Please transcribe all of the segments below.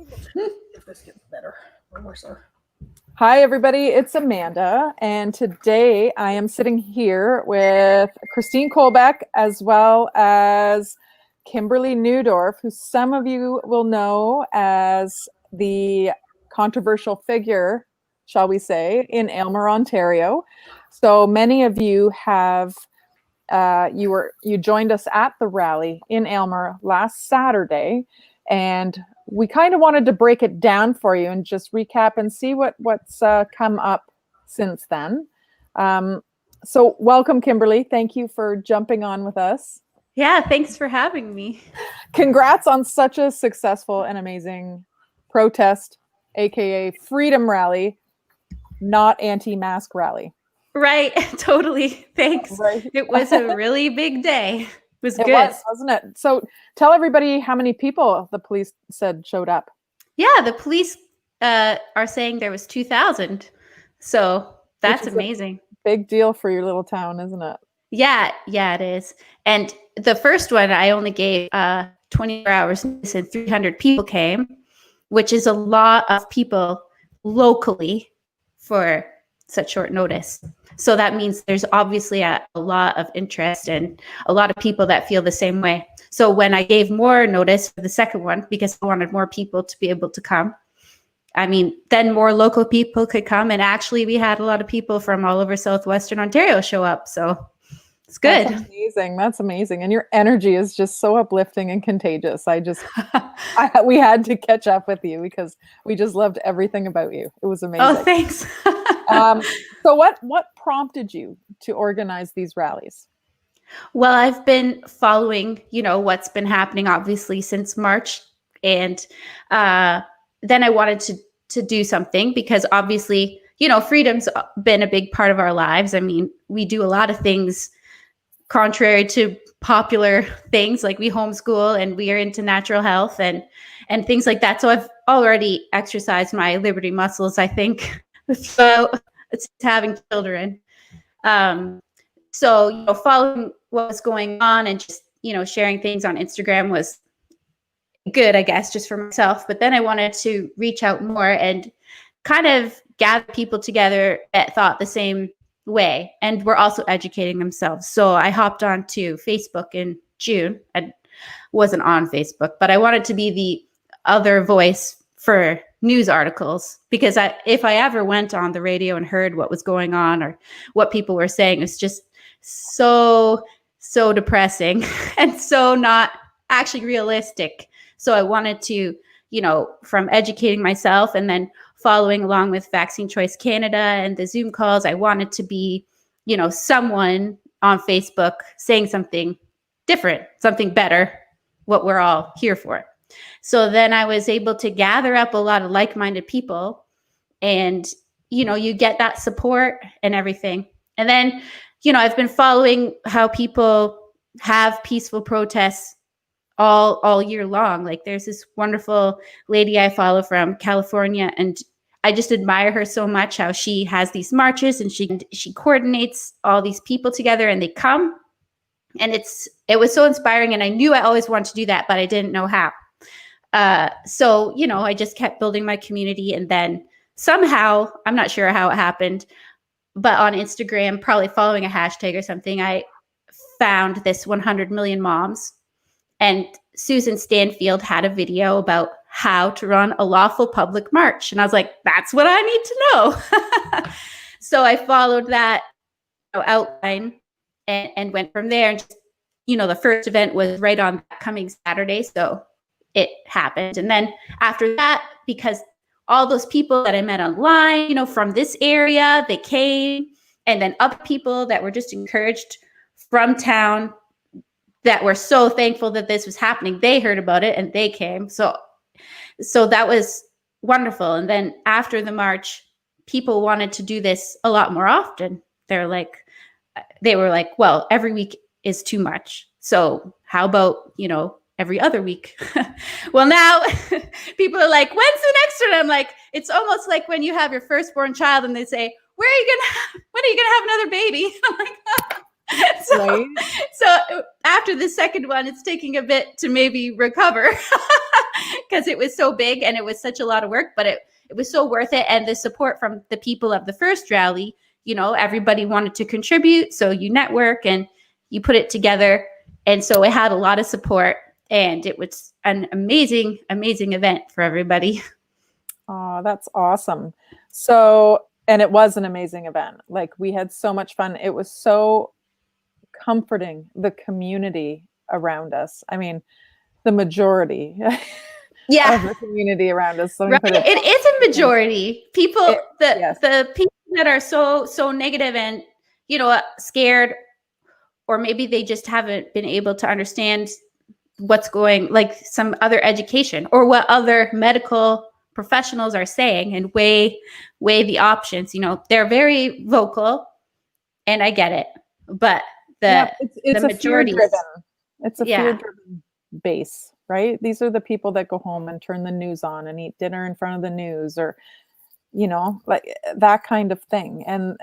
If this gets better or worse. Hi, everybody. It's Amanda, and today I am sitting here with Christine Colbeck as well as Kimberly Newdorf, who some of you will know as the controversial figure, shall we say, in Aylmer, Ontario. So many of you have you joined us at the rally in Aylmer last Saturday, and we kind of wanted to break it down for you and just recap and see what's come up since then. So welcome, Kimberly. Thank you for jumping on with us. Yeah, thanks for having me. Congrats on such a successful and amazing protest, aka Freedom Rally, not anti-mask rally. Right, totally. Thanks. Right. It was a really big day. It was good. It was, wasn't it? So tell everybody how many people the police said showed up. Yeah, the police are saying there was 2,000. So that's amazing. Big deal for your little town, isn't it? Yeah, it is. And the first one, I only gave 24 hours notice and 300 people came, which is a lot of people locally for such short notice. So that means there's obviously a lot of interest and a lot of people that feel the same way. So when I gave more notice for the second one, because I wanted more people to be able to come, I mean, then more local people could come. And actually, we had a lot of people from all over Southwestern Ontario show up. So it's good. That's amazing. That's amazing. And your energy is just so uplifting and contagious. We had to catch up with you because we just loved everything about you. It was amazing. Oh, thanks. So what prompted you to organize these rallies? Well, I've been following, what's been happening, obviously, since March. And then I wanted to do something because obviously, freedom's been a big part of our lives. I mean, we do a lot of things contrary to popular things, like we homeschool and we are into natural health and things like that. So I've already exercised my liberty muscles, I think, without having children. So, following what was going on and just, sharing things on Instagram was good, I guess, just for myself. But then I wanted to reach out more and kind of gather people together that thought the same way and were also educating themselves. So I hopped on to Facebook in June. I wasn't on Facebook, but I wanted to be the other voice for news articles because if I ever went on the radio and heard what was going on or what people were saying, it was just so depressing and so not actually realistic. So I wanted to, from educating myself and then following along with Vaccine Choice Canada and the Zoom calls, I wanted to be, someone on Facebook saying something different, something better, what we're all here for. So then I was able to gather up a lot of like-minded people and, you get that support and everything. And then, I've been following how people have peaceful protests all year long. Like there's this wonderful lady I follow from California, and I just admire her so much, how she has these marches and she coordinates all these people together and they come. And it was so inspiring. And I knew I always wanted to do that, but I didn't know how. So, I just kept building my community. And then somehow, I'm not sure how it happened, but on Instagram, probably following a hashtag or something, I found this 100 million moms. And Susan Stanfield had a video about how to run a lawful public march. And I was like, that's what I need to know. So I followed that outline and went from there. And just, the first event was right on coming Saturday. So it happened. And then after that, because all those people that I met online, from this area, they came. And then other people that were just encouraged from town that were so thankful that this was happening. They heard about it and they came. So that was wonderful. And then after the march, people wanted to do this a lot more often. They were like, well, every week is too much. So how about, every other week? Well, now people are like, when's the next one? I'm like, it's almost like when you have your firstborn child and they say, when are you going to have another baby? I'm like, Right? So after the second one, it's taking a bit to maybe recover because it was so big and it was such a lot of work, but it was so worth it. And the support from the people of the first rally, everybody wanted to contribute. So you network and you put it together. And so it had a lot of support, and it was an amazing, amazing event for everybody. Oh, that's awesome. So, and it was an amazing event. Like, we had so much fun. It was so comforting, the community around us. I mean, the majority of the community around us. Right. It is a majority. People, the people that are so negative and, scared, or maybe they just haven't been able to understand what's going, like some other education or what other medical professionals are saying, and weigh the options. They're very vocal, and I get it, but it's the majority it's a fear-driven base, right? These are the people that go home and turn the news on and eat dinner in front of the news, or like that kind of thing, and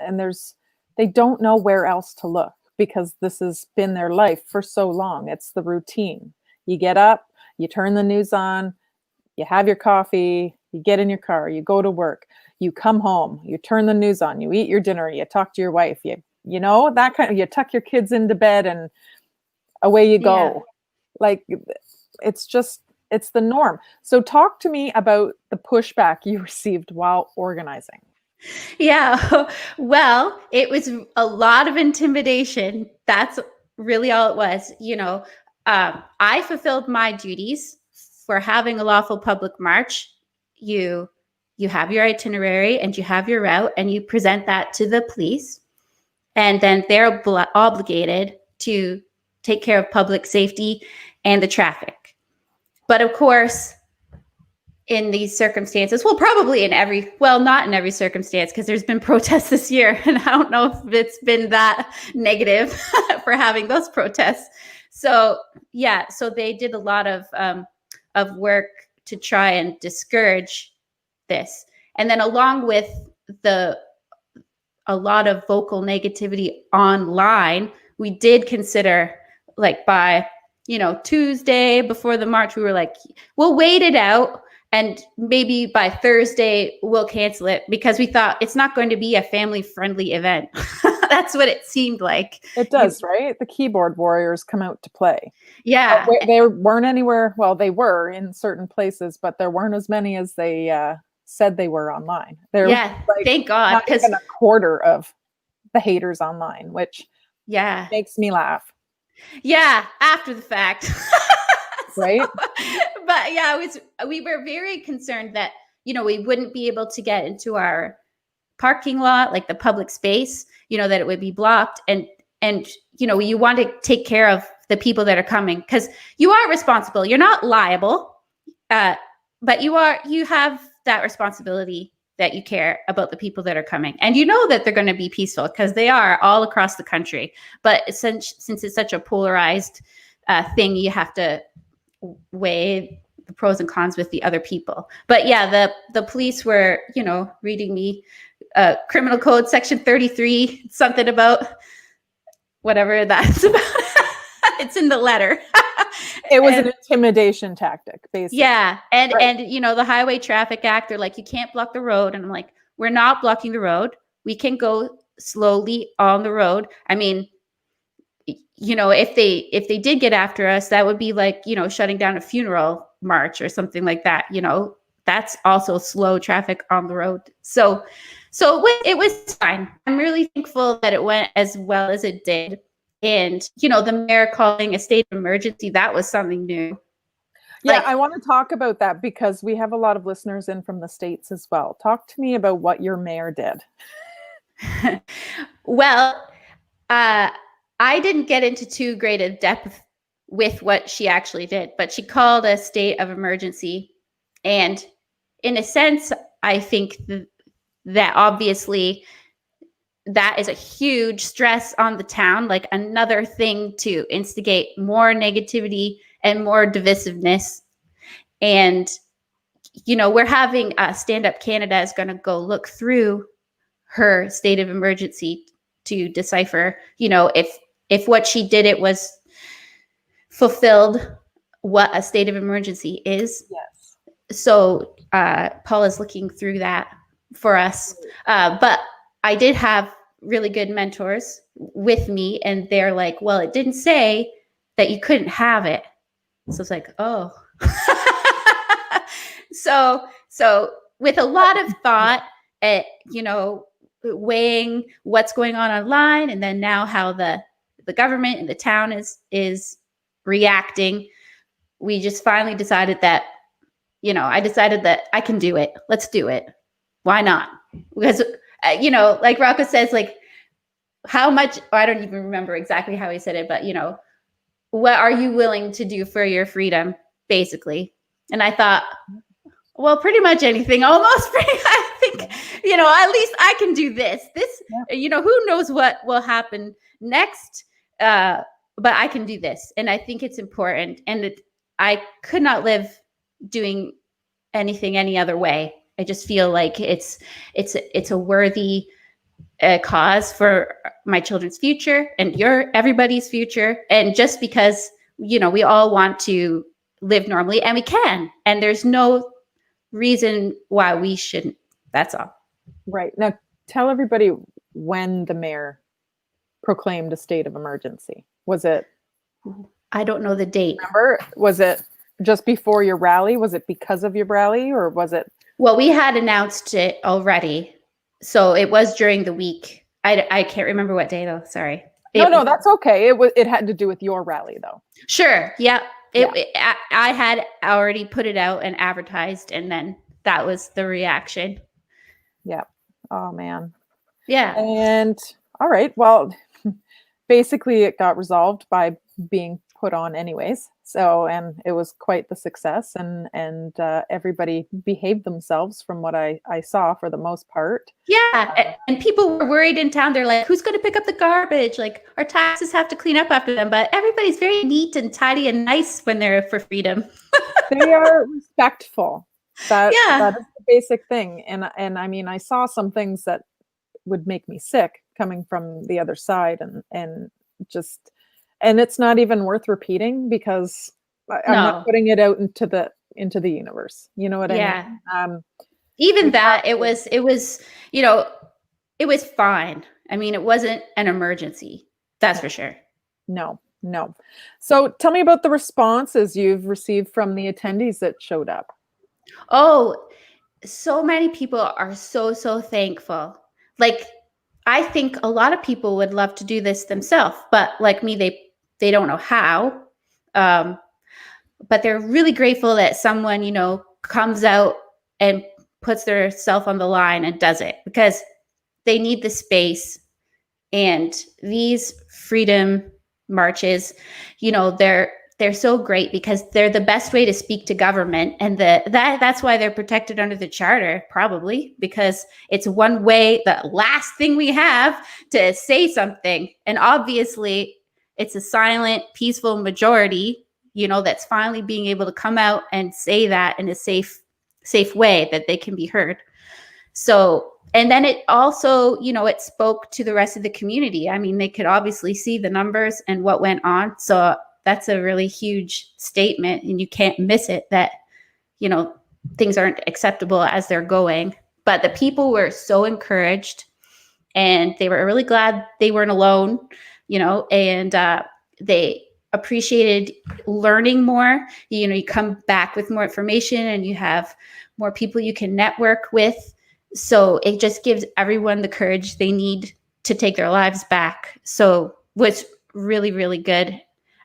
they don't know where else to look, because this has been their life for so long. It's the routine. You get up, you turn the news on, you have your coffee, you get in your car, you go to work, you come home, you turn the news on, you eat your dinner, you talk to your wife, that kind of, you tuck your kids into bed, and away you go. Yeah. Like, it's the norm. So talk to me about the pushback you received while organizing. Yeah, well, it was a lot of intimidation. That's really all it was. I fulfilled my duties for having a lawful public march. You have your itinerary and you have your route, and you present that to the police, and then they're obligated to take care of public safety and the traffic. But of course, in these circumstances, well, probably not in every circumstance, because there's been protests this year, and I don't know if it's been that negative for having those protests. So they did a lot of work to try and discourage this. And then along with a lot of vocal negativity online, we did consider, like, by Tuesday before the march, we were like, we'll wait it out, and maybe by Thursday we'll cancel it, because we thought it's not going to be a family-friendly event. That's what it seemed like. It does, right? The keyboard warriors come out to play. Yeah. They weren't anywhere. Well, they were in certain places, but there weren't as many as they said they were online. Thank God. Not even a quarter of the haters online, which makes me laugh. Yeah, after the fact. Right. But we were very concerned that, we wouldn't be able to get into our parking lot, like the public space, that it would be blocked. And you want to take care of the people that are coming, because you are responsible. You're not liable, but you have that responsibility, that you care about the people that are coming, and that they're going to be peaceful, because they are all across the country. But since it's such a polarized thing, you have to weigh the pros and cons with the other people. But the police were, reading me criminal code section 33, something about whatever that's about. It's in the letter. It was an intimidation tactic, basically. Yeah. And the Highway Traffic Act, they're like, you can't block the road. And I'm like, we're not blocking the road. We can go slowly on the road. I mean, if they did get after us, that would be like, shutting down a funeral march or something like that. That's also slow traffic on the road. So it was fine. I'm really thankful that it went as well as it did. And, the mayor calling a state of emergency, that was something new. Yeah, I want to talk about that, because we have a lot of listeners in from the States as well. Talk to me about what your mayor did. Well, I didn't get into too great a depth with what she actually did, but she called a state of emergency. And in a sense, I think that obviously that is a huge stress on the town, like another thing to instigate more negativity and more divisiveness. And, we're having Stand Up Canada is going to go look through her state of emergency to decipher, if if what she did, it was fulfilled what a state of emergency is. Yes. So Paul is looking through that for us. But I did have really good mentors with me, and they're like, well, it didn't say that you couldn't have it. So it's like, oh. So with a lot of thought, weighing what's going on online, and then now how the government and the town is reacting, we just finally decided that, I decided that I can do it. Let's do it. Why not? Because, like Rocco says, like, how much, I don't even remember exactly how he said it, but, what are you willing to do for your freedom, basically? And I thought, well, pretty much anything, almost. I think, at least I can do this. Who knows what will happen next, but I can do this. And I think it's important. And I could not live doing anything any other way. I just feel like it's a worthy cause for my children's future and everybody's future. And just because, we all want to live normally, and we can, and there's no reason why we shouldn't. That's all. Right. Now, tell everybody when the mayor proclaimed a state of emergency. Was it? I don't know the date. Remember? Was it just before your rally? Was it because of your rally, or was it? Well, we had announced it already. So it was during the week. I can't remember what day though. Sorry. No, that's okay. It had to do with your rally though. Sure. Yeah. I had already put it out and advertised, and then that was the reaction. Yeah. Oh man. Yeah. And all right. Well, basically it got resolved by being put on anyways. So, and it was quite the success, and everybody behaved themselves from what I saw for the most part. Yeah. And people were worried in town. They're like, who's going to pick up the garbage? Like, our taxes have to clean up after them. But everybody's very neat and tidy and nice when they're for freedom. They are respectful. That is the basic thing. And I mean, I saw some things that would make me sick coming from the other side, and it's not even worth repeating, because I'm not putting it out into the universe. You know what I mean? Even that, it was, it was fine. I mean, it wasn't an emergency. That's for sure. No. So tell me about the responses you've received from the attendees that showed up. Oh, so many people are so thankful. Like, I think a lot of people would love to do this themselves, but like me, they don't know how. But they're really grateful that someone, comes out and puts their self on the line and does it, because they need the space. And these freedom marches, they're so great because they're the best way to speak to government. And that's why they're protected under the charter, probably, because it's one way, the last thing we have to say something. And obviously it's a silent, peaceful majority, that's finally being able to come out and say that in a safe way that they can be heard. So, and then it also, it spoke to the rest of the community. I mean, they could obviously see the numbers and what went on. So that's a really huge statement, and you can't miss it, that, things aren't acceptable as they're going. But the people were so encouraged, and they were really glad they weren't alone, and they appreciated learning more. You come back with more information, and you have more people you can network with. So it just gives everyone the courage they need to take their lives back. So what's really, really good.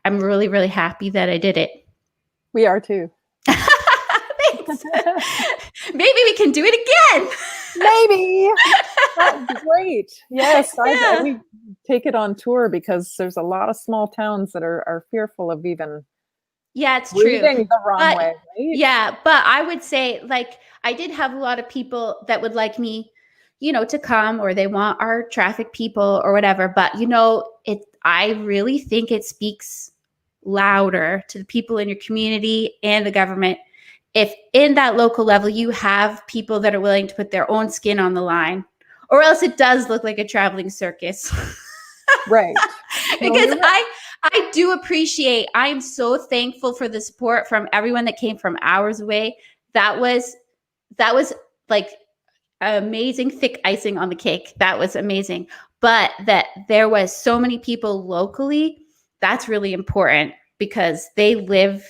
I'm really, really happy that I did it. We are too. Thanks. Maybe we can do it again. Maybe. That's great. Yes. We take it on tour, because there's a lot of small towns that are fearful of even it's reading true. the wrong way. Right? Yeah. But I would say, like, I did have a lot of people that would like me, to come, or they want our traffic people or whatever. But, I really think it speaks louder to the people in your community and the government if in that local level you have people that are willing to put their own skin on the line, or else it does look like a traveling circus. Right. because you're right. I do appreciate, I am so thankful for the support from everyone that came from hours away. That was like amazing thick icing on the cake. That was amazing. But that there was so many people locally, that's really important because they live,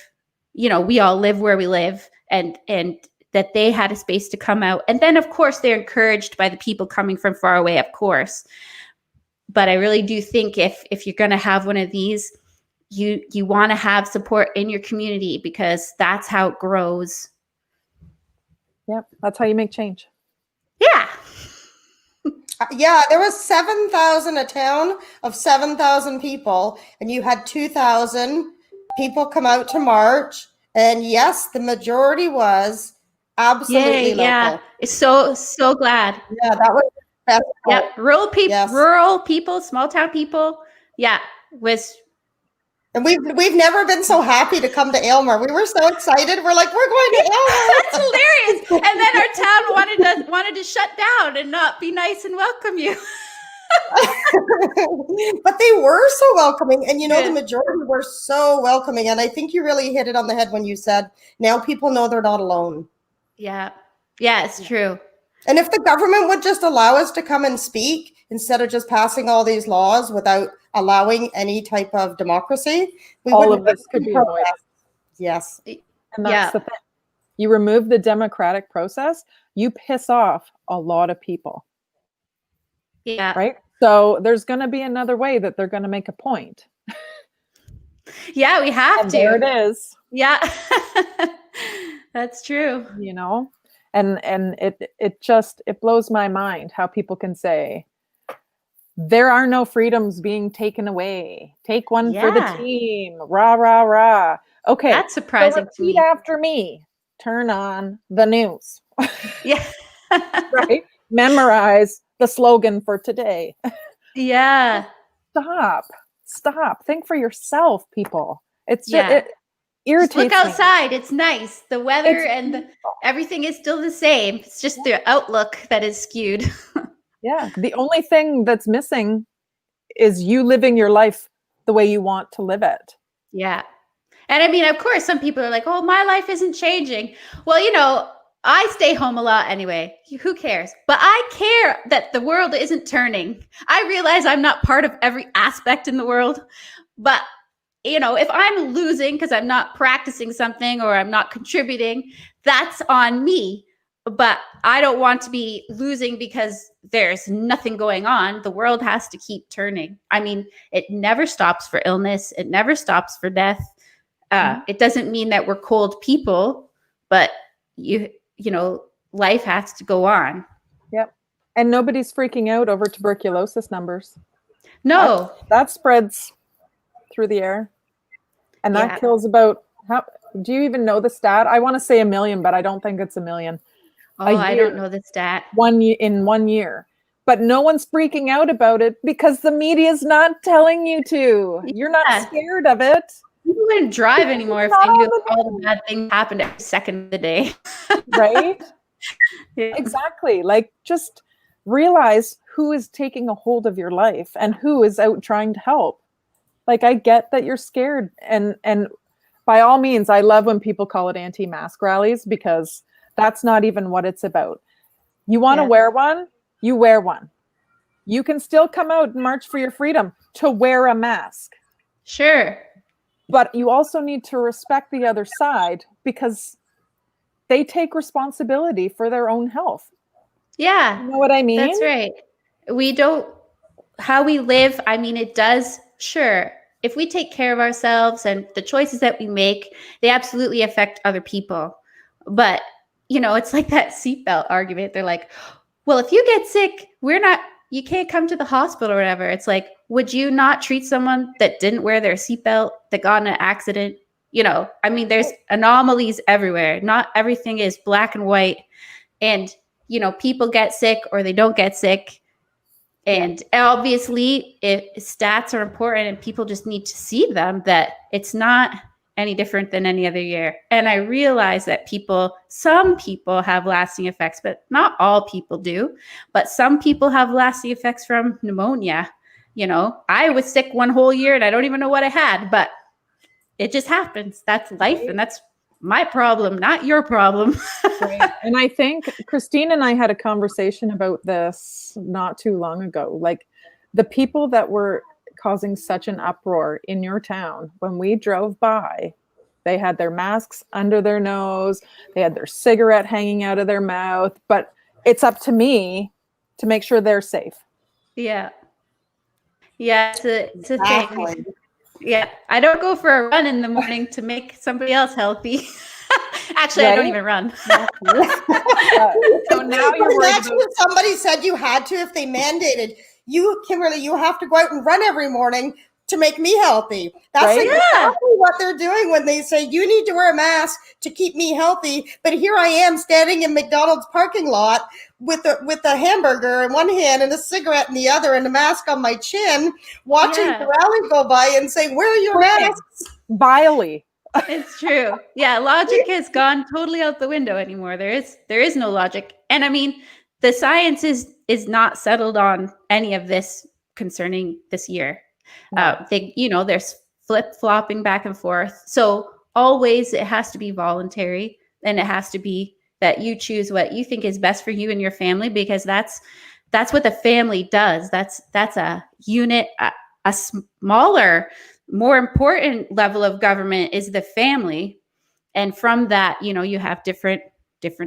we all live where we live, and that they had a space to come out. And then of course they're encouraged by the people coming from far away, of course. But I really do think if you're going to have one of these, you want to have support in your community because that's how it grows. Yep, that's how you make change. Yeah. Yeah, there was 7,000, a town of 7,000 people, and you had 2,000 people come out to march. And yes, the majority was absolutely Yay, yeah. local. So glad. Yeah, that was the best Yeah, part. rural Yes. people, small town people. Yeah, was And we've never been so happy to come to Aylmer. We were so excited. We're like, we're going to Aylmer. that's hilarious. And then our town wanted to shut down and not be nice and welcome you. But they were so welcoming. And Good. the majority were so welcoming. And I think you really hit it on the head when you said, now people know they're not alone. Yeah. Yeah, it's true. And if the government would just allow us to come and speak instead of just passing all these laws without allowing any type of democracy, All of this could be avoided. Yes. And that's the thing. You remove the democratic process, you piss off a lot of people. Yeah. Right? So there's going to be another way that they're going to make a point. Yeah, we have And to. there it is. Yeah. That's true. And it blows my mind how people can say there are no freedoms being taken away. Take one for the team. Rah, rah, rah. Okay. That's surprising to me. After me. Turn on the news. Yeah. Right? Memorize the slogan for today. Yeah. Stop. Think for yourself, people. It's just, it irritates look me. outside. It's nice. The weather everything is still the same. It's just the outlook that is skewed. Yeah. The only thing that's missing is you living your life the way you want to live it. Yeah. And I mean, of course, some people are like, oh, my life isn't changing. Well, I stay home a lot anyway. Who cares? But I care that the world isn't turning. I realize I'm not part of every aspect in the world. But, if I'm losing because I'm not practicing something or I'm not contributing, that's on me. But I don't want to be losing because there's nothing going on. The world has to keep turning. I mean, it never stops for illness. It never stops for death. It doesn't mean that we're cold people, but life has to go on. Yep. And nobody's freaking out over tuberculosis numbers. No. That spreads through the air. And that kills about, do you even know the stat? I want to say 1 million, but I don't think it's 1 million. Oh, I don't know the stat. In 1 year. But no one's freaking out about it because the media is not telling you to. You're not scared of it. People wouldn't drive anymore if they knew all the bad things happened every second of the day. Right? Yeah. Exactly. Like, just realize who is taking a hold of your life and who is out trying to help. Like, I get that you're scared. And by all means, I love when people call it anti-mask rallies because that's not even what it's about. You want to wear one? You wear one. You can still come out and march for your freedom to wear a mask. Sure. But you also need to respect the other side because they take responsibility for their own health. Yeah. You know what I mean? That's right. How we live, I mean, it does, sure. If we take care of ourselves and the choices that we make, they absolutely affect other people. But, it's like that seatbelt argument. They're like, well, if you get sick, you can't come to the hospital or whatever. It's like, would you not treat someone that didn't wear their seatbelt, that got in an accident? I mean, there's anomalies everywhere. Not everything is black and white. And, people get sick or they don't get sick. And obviously, if stats are important and people just need to see them, that it's not any different than any other year. And I realize that some people have lasting effects, but not all people do. But some people have lasting effects from pneumonia. I was sick one whole year and I don't even know what I had, but it just happens. That's life, and that's my problem, not your problem. Right. And I think Christine and I had a conversation about this not too long ago. Like, the people that were causing such an uproar in your town, when we drove by, they had their masks under their nose, they had their cigarette hanging out of their mouth, but it's up to me to make sure they're safe. Yeah. Yeah, it's a Exactly. thing. Yeah, I don't go for a run in the morning to make somebody else healthy. Actually, I don't even run. So now you're worried Imagine if somebody said you had to, if they mandated you, Kimberly, you have to go out and run every morning to make me healthy. That's Right? exactly what they're doing when they say you need to wear a mask to keep me healthy. But here I am standing in McDonald's parking lot with a hamburger in one hand and a cigarette in the other and a mask on my chin, watching the rally go by and saying, "Where are your masks?" Vilely. It's true. Yeah, logic has gone totally out the window anymore. There is no logic. And I mean, the science is not settled on any of this concerning this year. There's flip-flopping back and forth. So always it has to be voluntary, and it has to be that you choose what you think is best for you and your family, because that's what the family does. That's a unit, a smaller, more important level of government is the family. And from that, you have different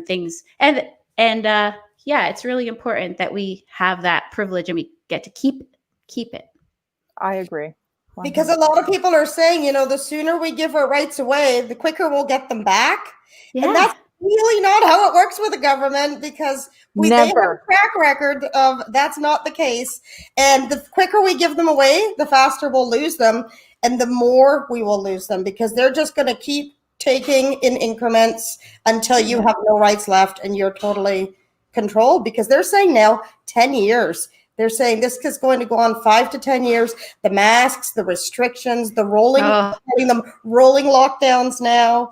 things. And it's really important that we have that privilege and we get to keep it. I agree. 100%. Because a lot of people are saying, the sooner we give our rights away, the quicker we'll get them back. Yeah. And that's really not how it works with the government, because they have a track record of that's not the case. And the quicker we give them away, the faster we'll lose them. And the more we will lose them, because they're just going to keep taking in increments until you have no rights left and you're totally controlled. Because they're saying now 10 years. They're saying this is going to go on 5 to 10 years. The masks, the restrictions, the rolling lockdowns now.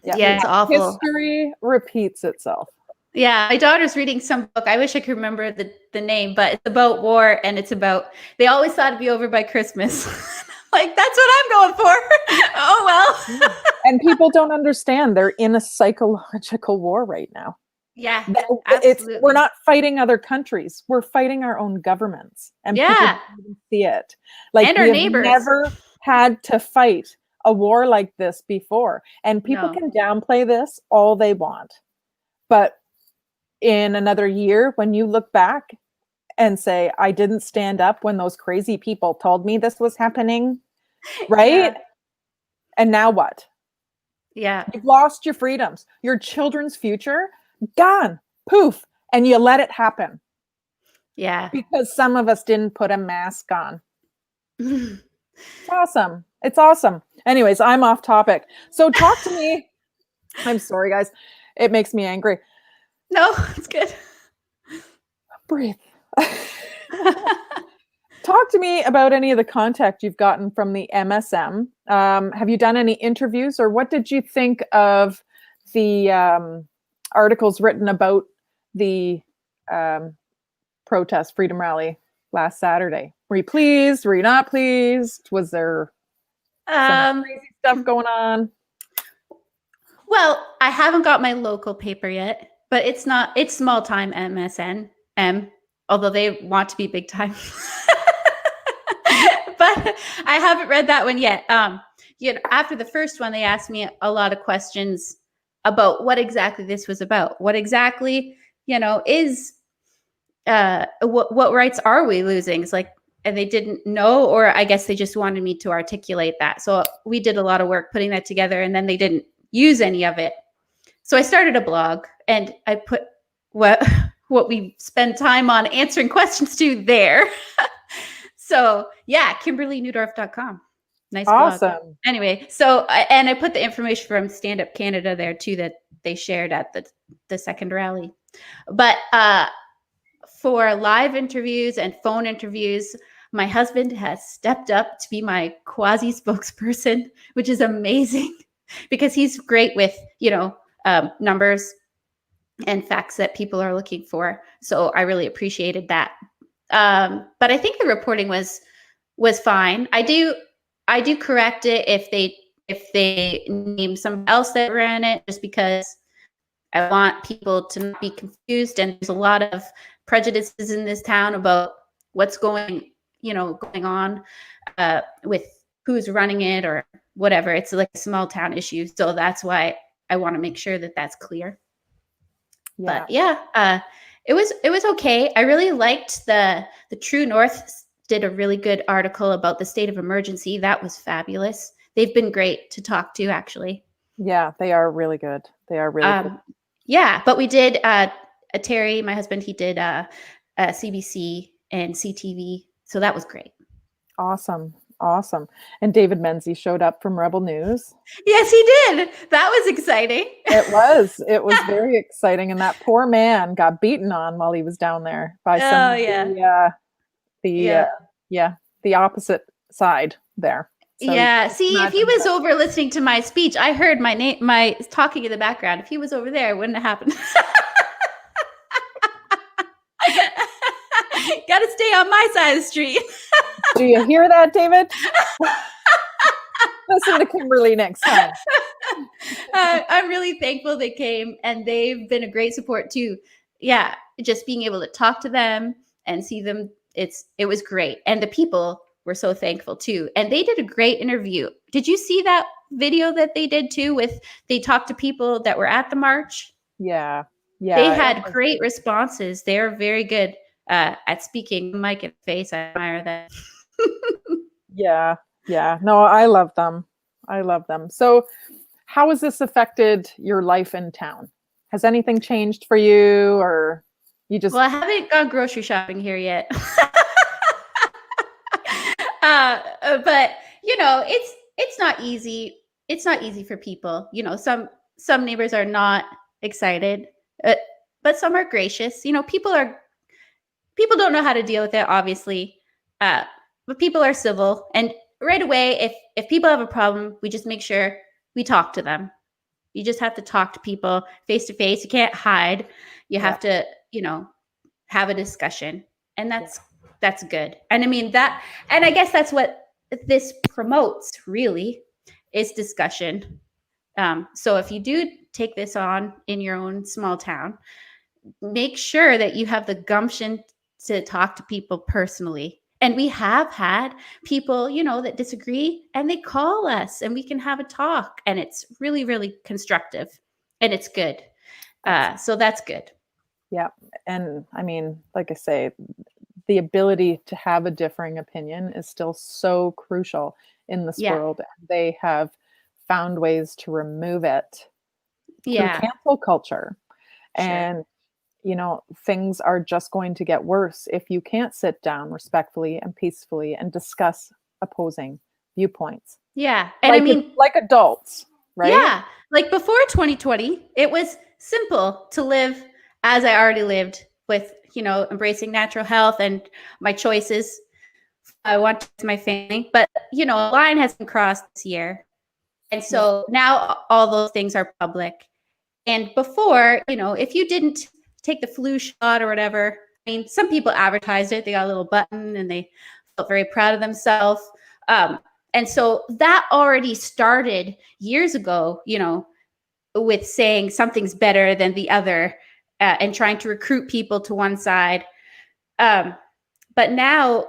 Yeah, it's awful. History repeats itself. Yeah, my daughter's reading some book. I wish I could remember the name, but it's about war, and it's about, they always thought it'd be over by Christmas. Like, that's what I'm going for. Oh, well. And people don't understand. They're in a psychological war right now. Yeah, absolutely. We're not fighting other countries. We're fighting our own governments. And people don't even see it. Like, and our neighbors. Never had to fight a war like this before. And people can downplay this all they want. But in another year, when you look back and say, I didn't stand up when those crazy people told me this was happening, right? Yeah. And now what? Yeah. You've lost your freedoms, your children's future, gone, poof, and you let it happen. Yeah. Because some of us didn't put a mask on. It's awesome. It's awesome. Anyways, I'm off topic. So talk to me. I'm sorry, guys. It makes me angry. No, it's good. Breathe. Talk to me about any of the contact you've gotten from the MSM. Have you done any interviews, or what did you think of the articles written about the protest Freedom Rally last Saturday? Were you pleased? Were you not pleased? Was there some crazy stuff going on? Well, I haven't got my local paper yet, but it's small time MSN, although they want to be big time. But I haven't read that one yet. After the first one, they asked me a lot of questions about what exactly this was about. What exactly, is what rights are we losing? It's like, and they didn't know, or I guess they just wanted me to articulate that. So we did a lot of work putting that together, and then they didn't use any of it. So I started a blog, and I put what we spend time on answering questions to there. So yeah, KimberlyNewdorf.com. Nice blog. Awesome. Anyway, so and I put the information from Stand Up Canada there too, that they shared at the second rally. But for live interviews and phone interviews, my husband has stepped up to be my quasi spokesperson, which is amazing because he's great with, numbers and facts that people are looking for. So I really appreciated that. But I think the reporting was fine. I do correct it if they name somebody else that ran it, just because I want people to not be confused. And there's a lot of prejudices in this town about what's going on with who's running it or whatever. It's like a small town issue. So that's why I want to make sure that that's clear. Yeah. But yeah, it was okay. I really liked the True North did a really good article about the state of emergency. That was fabulous. They've been great to talk to, actually. Yeah, they are really good. They are really good. Yeah, but we did Terry, my husband, he did CBC and CTV. So that was great. Awesome. And David Menzies showed up from Rebel News. Yes, he did. That was exciting. It was very exciting. And that poor man got beaten on while he was down there by some the opposite side there. So yeah. See, if he was over listening to my speech, I heard my talking in the background. If he was over there, it wouldn't have happened. Got to stay on my side of the street. Do you hear that, David? Listen to Kimberly next time. I'm really thankful they came, and they've been a great support too. Yeah, just being able to talk to them and see them, it was great. And the people were so thankful too. And they did a great interview. Did you see that video that they did too? They talked to people that were at the march. Yeah. They had great responses. They're very good at speaking mic and face. I admire that. Yeah. No, I love them. So how has this affected your life in town? Has anything changed for you, or you just... Well, I haven't gone grocery shopping here yet. But it's not easy. It's not easy for people. Some neighbors are not excited, but some are gracious. People don't know how to deal with it, obviously. But people are civil, and right away, if people have a problem, we just make sure we talk to them. You just have to talk to people face to face. You can't hide. You have to, have a discussion, and that's good. And I mean and I guess that's what this promotes, really, is discussion. So if you do take this on in your own small town, make sure that you have the gumption to talk to people personally. And we have had people, that disagree, and they call us and we can have a talk, and it's really, really constructive, and it's good. So that's good. Yeah. And I mean, like I say, the ability to have a differing opinion is still so crucial in this world. They have found ways to remove it through cancel culture. Sure. And things are just going to get worse if you can't sit down respectfully and peacefully and discuss opposing viewpoints. Yeah. And like adults, right? Yeah. Like before 2020, it was simple to live as I already lived, with, embracing natural health and my choices. I want my family, but, a line has been crossed this year. And so now all those things are public. And before, if you didn't take the flu shot or whatever, some people advertised it. They got a little button and they felt very proud of themselves. And so that already started years ago, with saying something's better than the other, and trying to recruit people to one side. But now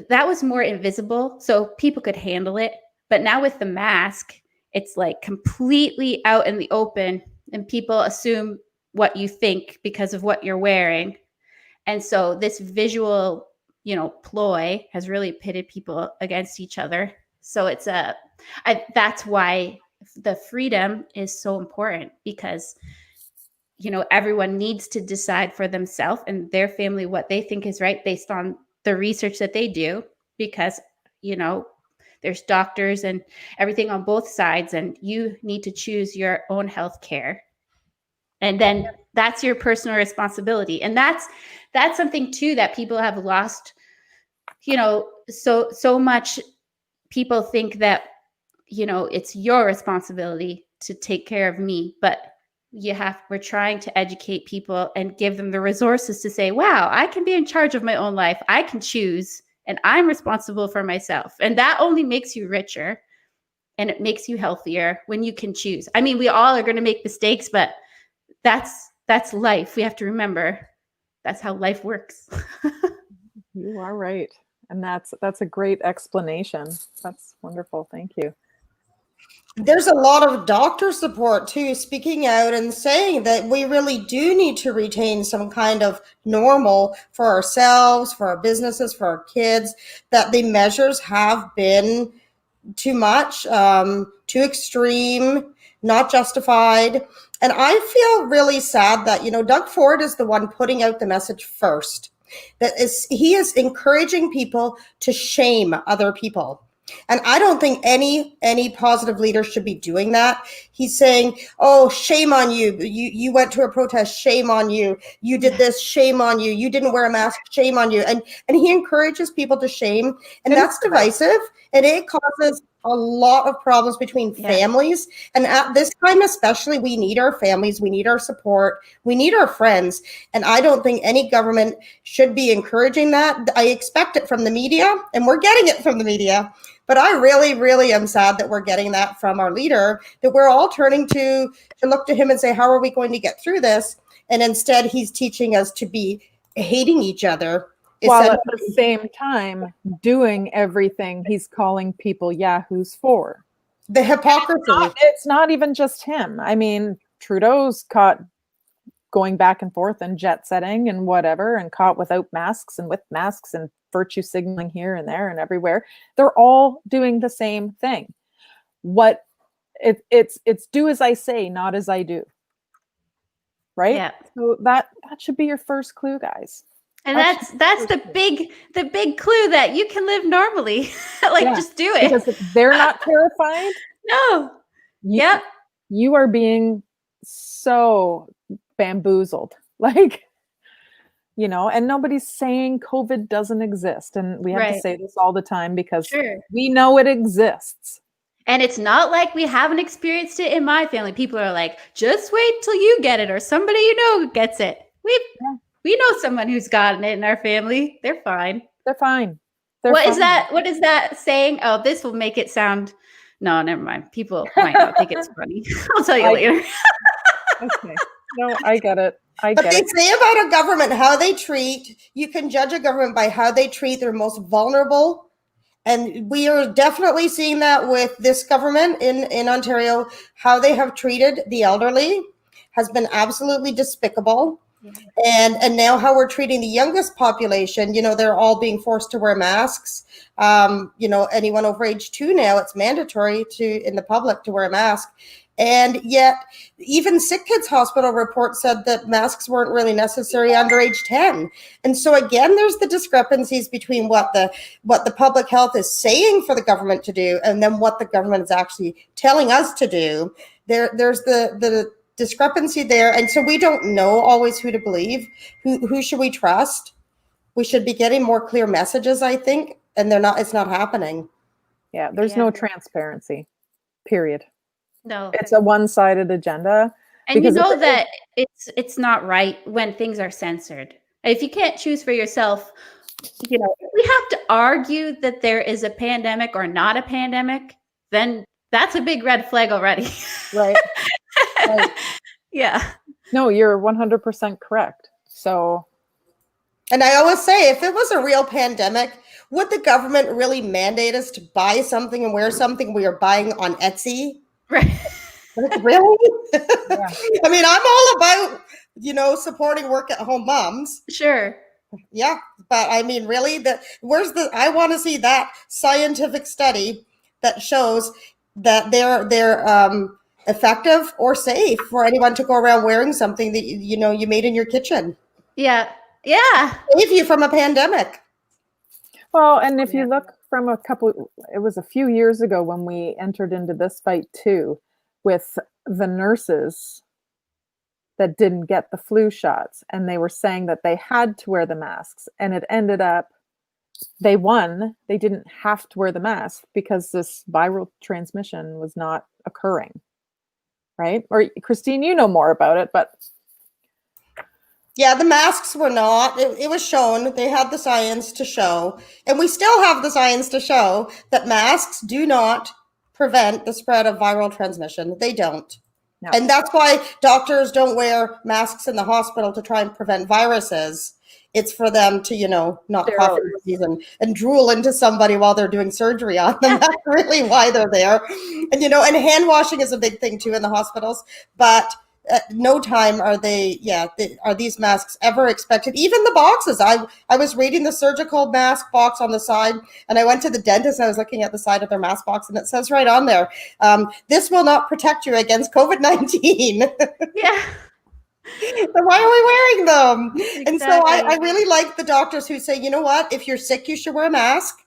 that was more invisible, so people could handle it. But now with the mask, it's like completely out in the open, and people assume what you think because of what you're wearing. And so this visual, ploy has really pitted people against each other. So it's that's why the freedom is so important, because everyone needs to decide for themselves and their family what they think is right based on the research that they do, because there's doctors and everything on both sides, and you need to choose your own health care. And then that's your personal responsibility. And that's something too that people have lost. So much people think that, it's your responsibility to take care of me, but we're trying to educate people and give them the resources to say, wow, I can be in charge of my own life. I can choose, and I'm responsible for myself. And that only makes you richer, and it makes you healthier when you can choose. I mean, we all are going to make mistakes, but that's life. We have to remember that's how life works. You are right. And that's a great explanation. That's wonderful. Thank you. There's a lot of doctor support too, speaking out and saying that we really do need to retain some kind of normal for ourselves, for our businesses, for our kids, that the measures have been too much, too extreme, not justified. And I feel really sad that, Doug Ford is the one putting out the message first. He is encouraging people to shame other people. And I don't think any positive leader should be doing that. He's saying, oh, shame on you. You went to a protest, shame on you. You did this, shame on you. You didn't wear a mask, shame on you. And he encourages people to shame. And that's divisive. And it causes a lot of problems between families. And at this time especially, we need our families. We need our support. We need our friends. And I don't think any government should be encouraging that. I expect it from the media, and we're getting it from the media. But I really, really am sad that we're getting that from our leader, that we're all turning to look to him and say, how are we going to get through this? And instead, he's teaching us to be hating each other. While at the same time doing everything he's calling people yahoos for. The hypocrisy. It's not even just him. I mean, Trudeau's caught going back and forth and jet setting and whatever, and caught without masks and with masks and virtue signaling here and there and everywhere. They're all doing the same thing. It's do as I say, not as I do. Right? Yeah. So that should be your first clue, guys. And that's the big clue that you can live normally. Just do it. Because if they're not terrified. No. You are being so bamboozled. And nobody's saying COVID doesn't exist. And we have to say this all the time because we know it exists. And it's not like we haven't experienced it in my family. People are like, just wait till you get it, or somebody gets it. We know someone who's gotten it in our family. They're fine. They're fine. What is that saying? Oh, this will make it sound. No, never mind. People might not think it's funny. I'll tell you later. Okay. No, I get it. But they say about a government, how they treat, you can judge a government by how they treat their most vulnerable. And we are definitely seeing that with this government in Ontario. How they have treated the elderly has been absolutely despicable. And now how we're treating the youngest population, they're all being forced to wear masks. Anyone over age 2 now, it's mandatory in the public to wear a mask. And yet even Sick Kids Hospital report said that masks weren't really necessary under age 10. And so again, there's the discrepancies between what the public health is saying for the government to do and then what the government is actually telling us to do. There's the discrepancy there. And so we don't know always who to believe. Who should we trust? We should be getting more clear messages, I think. And it's not happening. Yeah, there's no transparency, period. No. It's a one-sided agenda. And that it's not right when things are censored. If you can't choose for yourself, if we have to argue that there is a pandemic or not a pandemic, then that's a big red flag already. Right. Right. Yeah. No, you're 100% correct. So. And I always say, if it was a real pandemic, would the government really mandate us to buy something and wear something we are buying on Etsy? Right. Really? Yeah. I mean, I'm all about, supporting work at home moms. Sure. Yeah. But I mean, really, I want to see that scientific study that shows that they're effective or safe for anyone to go around wearing something that, you made in your kitchen. Yeah. Yeah. Save you from a pandemic. Well, and if you look from it was a few years ago when we entered into this fight too, with the nurses that didn't get the flu shots, and they were saying that they had to wear the masks, and it ended up they won. They didn't have to wear the mask because this viral transmission was not occurring. right? Or Christine, you know more about it, but Yeah, the masks were not. It was shown. They had the science to show, and we still have the science to show that masks do not prevent the spread of viral transmission. They don't. no. And that's why doctors don't wear masks in the hospital to try and prevent viruses. It's for them to, not cough and drool into somebody while they're doing surgery on them. That's really why they're there. And, and hand washing is a big thing too in the hospitals. But at no time are are these masks ever expected. Even the boxes. I was reading the surgical mask box on the side, and I went to the dentist and I was looking at the side of their mask box, and it says right on there, this will not protect you against COVID-19. Yeah. So why are we wearing them? Exactly. And so I really like the doctors who say, you know what, if you're sick, you should wear a mask.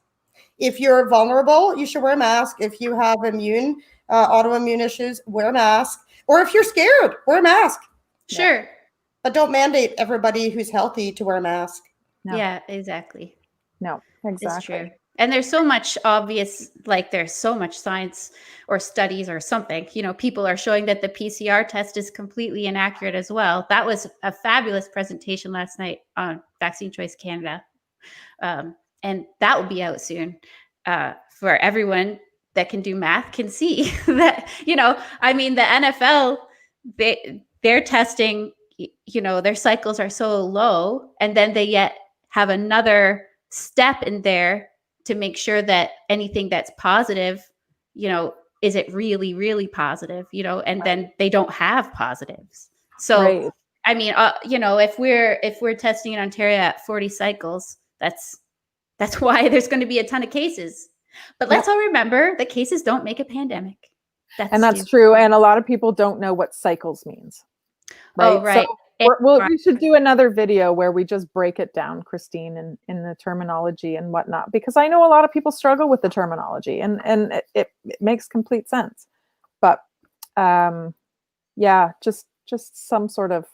If you're vulnerable, you should wear a mask. If you have autoimmune issues, wear a mask. Or if you're scared, wear a mask. Sure. Yeah. But don't mandate everybody who's healthy to wear a mask. No. Yeah, exactly. No, exactly. It's true. And there's so much there's so much science or studies or something, people are showing that the PCR test is completely inaccurate as well. That was a fabulous presentation last night on Vaccine Choice Canada. And that will be out soon for everyone that can do math can see that, the NFL, they're testing, their cycles are so low, and then they yet have another step in there to make sure that anything that's positive, is it really, really positive, and then they don't have positives. So, right. If we're testing in Ontario at 40 cycles, that's why there's going to be a ton of cases. But let's all remember that cases don't make a pandemic. That's true. And a lot of people don't know what cycles means. Right? Oh, right. So we should do another video where we just break it down, Christine, in the terminology and whatnot, because I know a lot of people struggle with the terminology, and it makes complete sense. But just some sort of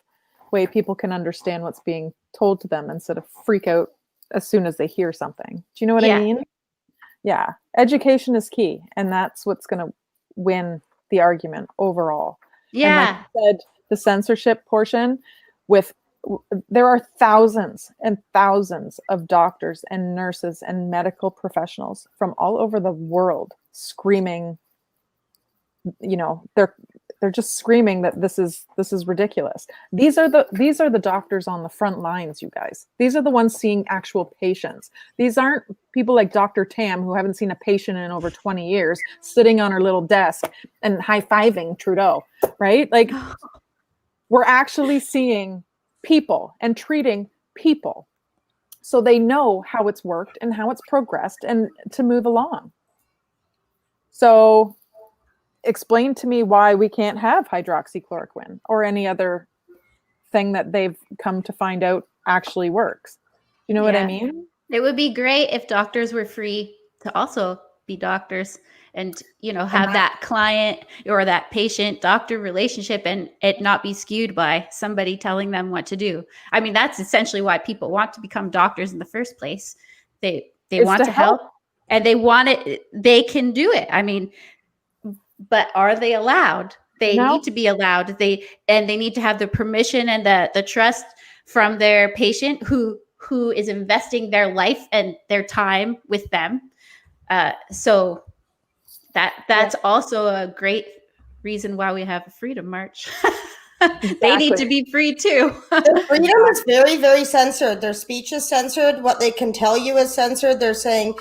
way people can understand what's being told to them instead of freak out as soon as they hear something. Do you know what I mean? Yeah. Education is key, and that's what's going to win the argument overall. Yeah. And like you said, the censorship portion, there are thousands and thousands of doctors and nurses and medical professionals from all over the world screaming, they're just screaming that this is ridiculous. These are the doctors on the front lines, you guys. These are the ones seeing actual patients. These aren't people like Dr. Tam, who haven't seen a patient in over 20 years, sitting on her little desk and high-fiving Trudeau, right? Like, we're actually seeing people and treating people, so they know how it's worked and how it's progressed and to move along. So explain to me why we can't have hydroxychloroquine or any other thing that they've come to find out actually works. You know what I mean? It would be great if doctors were free to also be doctors and, have that client or that patient doctor relationship and it not be skewed by somebody telling them what to do. I mean, that's essentially why people want to become doctors in the first place. They want to help and they want it. They can do it. I mean, but are they allowed? They need to be allowed. They need to have the permission and the trust from their patient who is investing their life and their time with them. So that's also a great reason why we have a Freedom March. Exactly. They need to be free too. Their freedom is very, very censored. Their speech is censored. What they can tell you is censored. They're saying,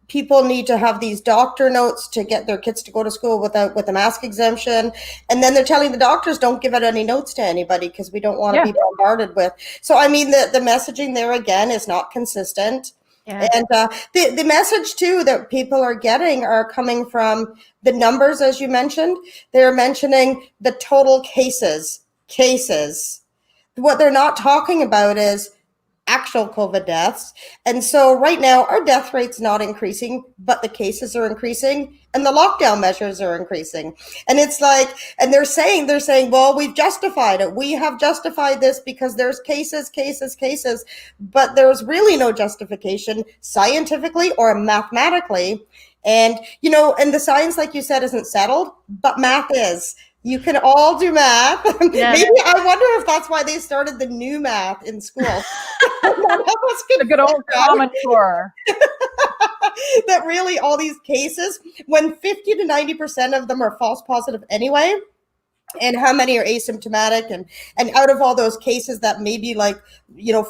people need to have these doctor notes to get their kids to go to school with a mask exemption. And then they're telling the doctors, don't give out any notes to anybody because we don't want to be bombarded with. So, I mean, the messaging there, again, is not consistent. Yeah. And the message, too, that people are getting are coming from the numbers, as you mentioned. They're mentioning the total cases. What they're not talking about is actual COVID deaths. And so right now our death rate's not increasing, but the cases are increasing and the lockdown measures are increasing. And it's like, and they're saying, well, we've justified it. We have justified this because there's cases, but there's really no justification scientifically or mathematically And, and the science, like you said, isn't settled, but math is. You can all do math. Yeah. Maybe I wonder if that's why they started the new math in school. The good old Common Core. That really all these cases, when 50 to 90% of them are false positive anyway, and how many are asymptomatic, and out of all those cases that maybe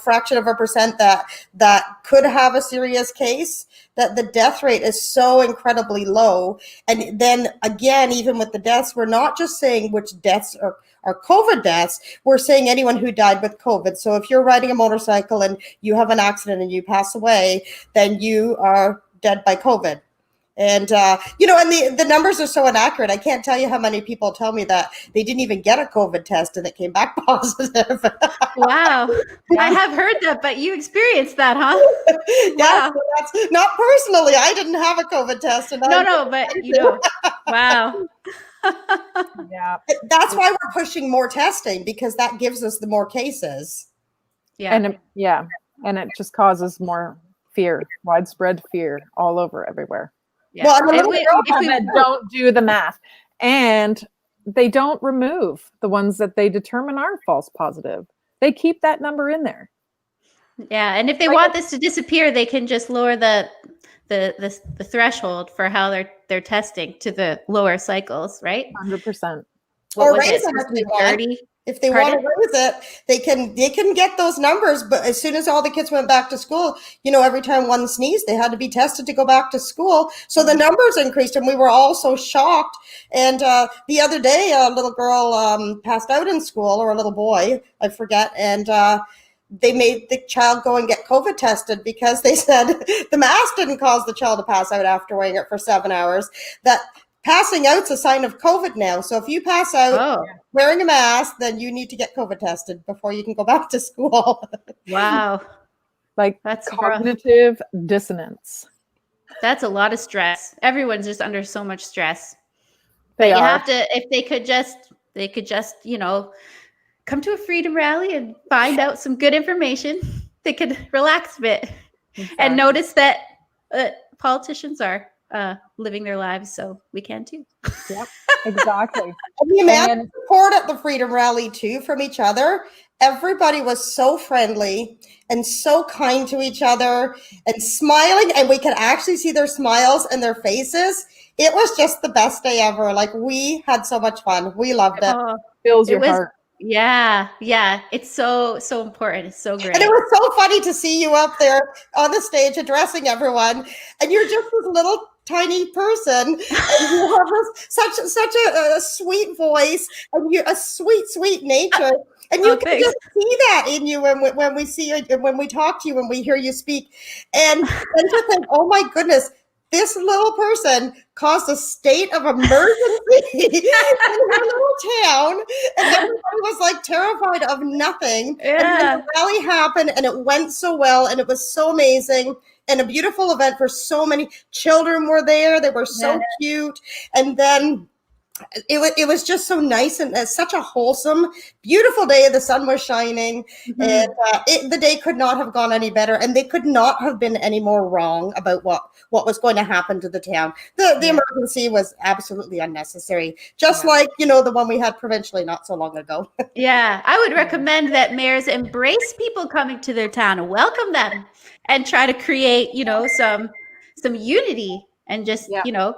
fraction of a percent that could have a serious case, that the death rate is so incredibly low. And then again, even with the deaths, we're not just saying which deaths are COVID deaths, we're saying anyone who died with COVID. So if you're riding a motorcycle and you have an accident and you pass away, then you are dead by COVID. And, and the numbers are so inaccurate. I can't tell you how many people tell me that they didn't even get a COVID test and it came back positive. Wow. I have heard that, but you experienced that, huh? Yeah, Wow. so that's not personally. I didn't have a COVID test. And No, but wow. Yeah. That's why we're pushing more testing, because that gives us the more cases. Yeah. And it just causes more fear, widespread fear all over everywhere. Yeah. Well, And if we don't do the math, and they don't remove the ones that they determine are false positive. They keep that number in there. Yeah, and if they want this to disappear, they can just lower the threshold for how they're testing to the lower cycles, right? 100%. Or raise it if they want. If they want to raise it, they can get those numbers. But as soon as all the kids went back to school, every time one sneezed, they had to be tested to go back to school. So the numbers increased, and we were all so shocked. And the other day, a little girl passed out in school, or a little boy, I forget, and they made the child go and get COVID tested because they said the mask didn't cause the child to pass out after wearing it for 7 hours. That passing out's a sign of COVID now. So if you pass out wearing a mask, then you need to get COVID tested before you can go back to school. Wow. That's cognitive dissonance. That's a lot of stress. Everyone's just under so much stress. They but you are. have to, if they could just, come to a freedom rally and find out some good information, they could relax a bit and notice that politicians are living their lives, so we can too. Yep, exactly. And the amount of support at the Freedom Rally too from each other. Everybody was so friendly and so kind to each other and smiling, and we could actually see their smiles and their faces. It was just the best day ever. We had so much fun. We loved it. Fills your heart. Yeah. It's so important. It's so great. And it was so funny to see you up there on the stage addressing everyone, and you're just this little tiny person, and you have such a sweet voice, and you a sweet nature, and you can just see that in you when we see you, when we talk to you, when we hear you speak, and to think, oh my goodness, this little person caused a state of emergency in her little town, and everybody was terrified of nothing. Yeah. And then the rally happened, and it went so well, and it was so amazing, and a beautiful event for so many children were there. They were so cute, and then it was just so nice, and such a wholesome, beautiful day. The sun was shining, and the day could not have gone any better, and they could not have been any more wrong about what was going to happen to the town. The emergency was absolutely unnecessary, just like the one we had provincially not so long ago. Yeah, I would recommend that mayors embrace people coming to their town and welcome them, and try to create some unity. And just,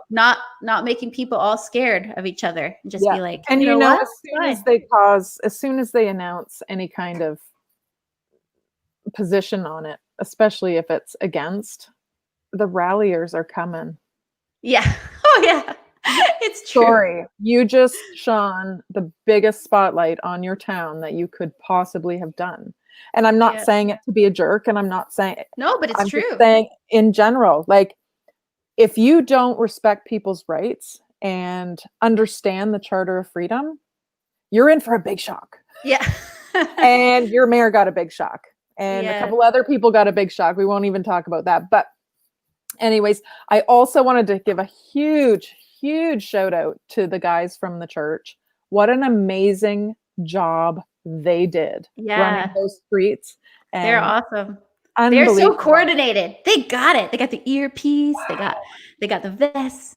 not making people all scared of each other, and just be like, and as soon as they announce any kind of position on it, especially if it's against, the ralliers are coming. Yeah. Oh yeah. It's true. Sorry, you just shone the biggest spotlight on your town that you could possibly have done. And I'm not saying it to be a jerk, and I'm not saying no, but it's true. Just saying in general, if you don't respect people's rights and understand the Charter of Freedom, you're in for a big shock. Yeah. And your mayor got a big shock. And a couple other people got a big shock. We won't even talk about that. But anyways, I also wanted to give a huge, huge shout out to the guys from the church. What an amazing job they did running those streets. And they're awesome. They're so Unbelievable. coordinated. They got it. They got the earpiece. They got the vest.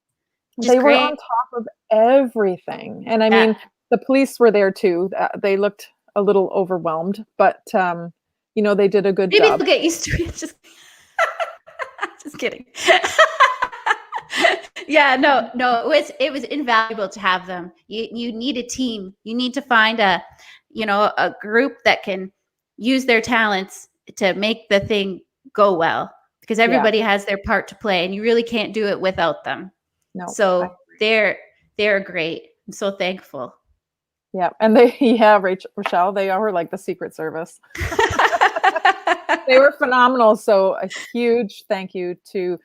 They were on top of everything. And I mean, the police were there too. They looked a little overwhelmed, but you know, they did a good Maybe job. they'll get used to it. Just kidding. Yeah, no, it was invaluable to have them. You need a team. You need to find a group that can use their talents to make the thing go well, because everybody has their part to play, and you really can't do it without them. No. So they're great. I'm so thankful. Yeah. And Rochelle, they are like the Secret Service. They were phenomenal. So a huge thank you to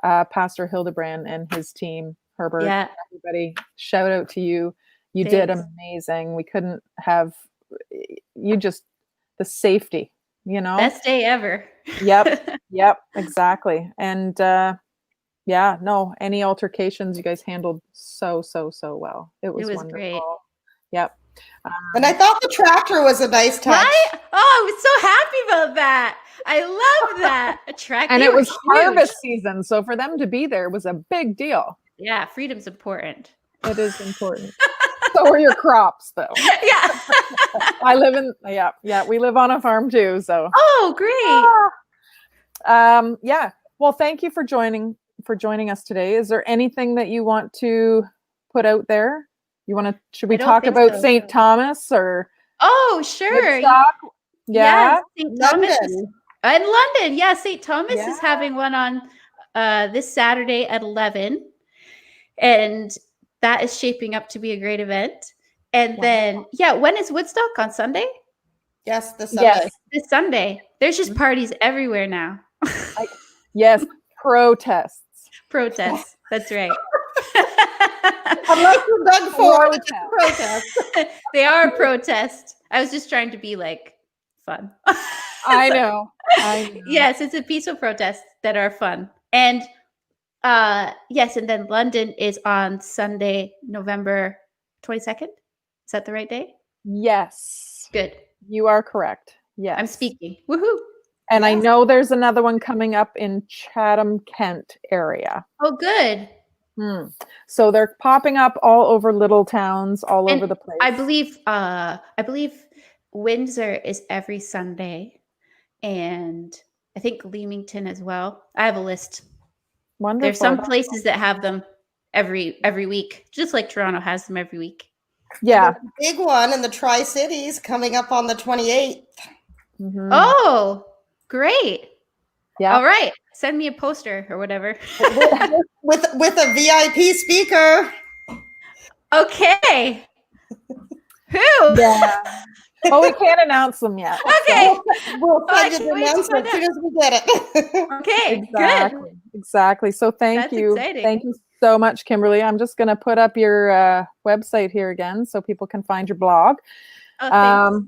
Pastor Hildebrand and his team, Herbert, everybody. Shout out to you. You did amazing. We couldn't have the safety, you know. Best day ever. Yep, exactly. And any altercations you guys handled so well. It was wonderful. Great. Yep. And I thought the tractor was a nice touch. Right? Oh, I was so happy about that. I love that. A tractor. And it was harvest season, so for them to be there was a big deal. Yeah, freedom's important. It is important. So are your crops, though. Yeah. We live on a farm too, so. Oh, great. Well, thank you for joining us today. Is there anything that you want to put out there? Should we talk about St. Thomas or? Oh, sure. Yeah. St. Thomas in London. Yeah, St. Thomas is having one on this Saturday at 11, and that is shaping up to be a great event. And then, when is Woodstock? On Sunday? Yes, this Sunday. Yes, this Sunday. There's just parties everywhere now. Yes, protests. That's right. Unless you're Doug Ford, it's a protest. They are a protest. I was just trying to be like fun. I know. Yes, it's a peaceful protest that are fun. And and then London is on Sunday, November 22nd. Is that the right day? Yes. Good. You are correct. Yes. I'm speaking. Woohoo. And I know there's another one coming up in Chatham, Kent area. Oh, good. So they're popping up all over little towns, all over the place. I believe Windsor is every Sunday, and I think Leamington as well. I have a list. Wonderful. There's some places that have them every week, just like Toronto has them every week. Yeah. Big one in the Tri-Cities coming up on the 28th. Mm-hmm. Oh, great. Yeah. All right. Send me a poster or whatever. with a VIP speaker. Okay. Who? Yeah. Well, we can't announce them yet. Okay. We'll send you the announcement as soon as we get it. Okay. Exactly. Good. Exactly. So thank you. Exciting. Thank you so much, Kimberly. I'm just going to put up your website here again so people can find your blog. Oh,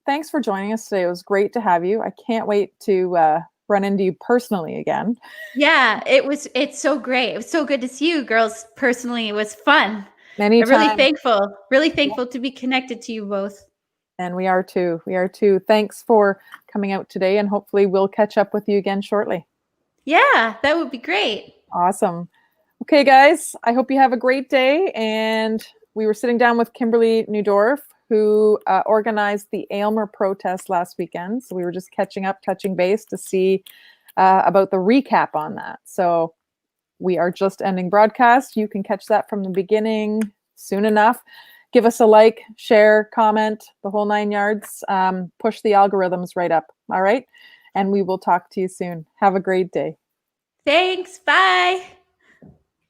thanks for joining us today. It was great to have you. I can't wait to run into you personally again. Yeah, it's so great. It was so good to see you girls personally. It was fun. Anytime. I'm really thankful to be connected to you both. And we are too. Thanks for coming out today, and hopefully we'll catch up with you again shortly. Yeah, that would be great. Awesome. Okay, guys, I hope you have a great day. And we were sitting down with Kimberly Newdorf, who organized the Aylmer protest last weekend. So we were just catching up, touching base to see about the recap on that. So we are just ending broadcast. You can catch that from the beginning soon enough. Give us a like, share, comment, the whole 9 yards. Push the algorithms right up. All right. And we will talk to you soon. Have a great day. Thanks. Bye.